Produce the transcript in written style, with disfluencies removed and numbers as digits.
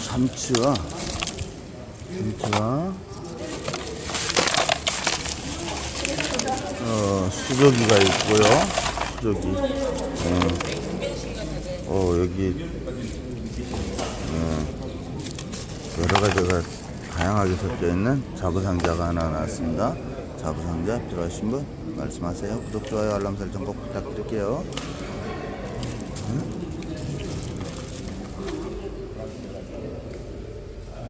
삼치와 수저기가 있고요. 수저기. 여기 여러 가지가 다양하게 섞여 있는 자부상자가 하나 나왔습니다. 자부상자 필요하신 분 말씀하세요. 구독, 좋아요, 알람 설정 꼭 부탁드릴게요.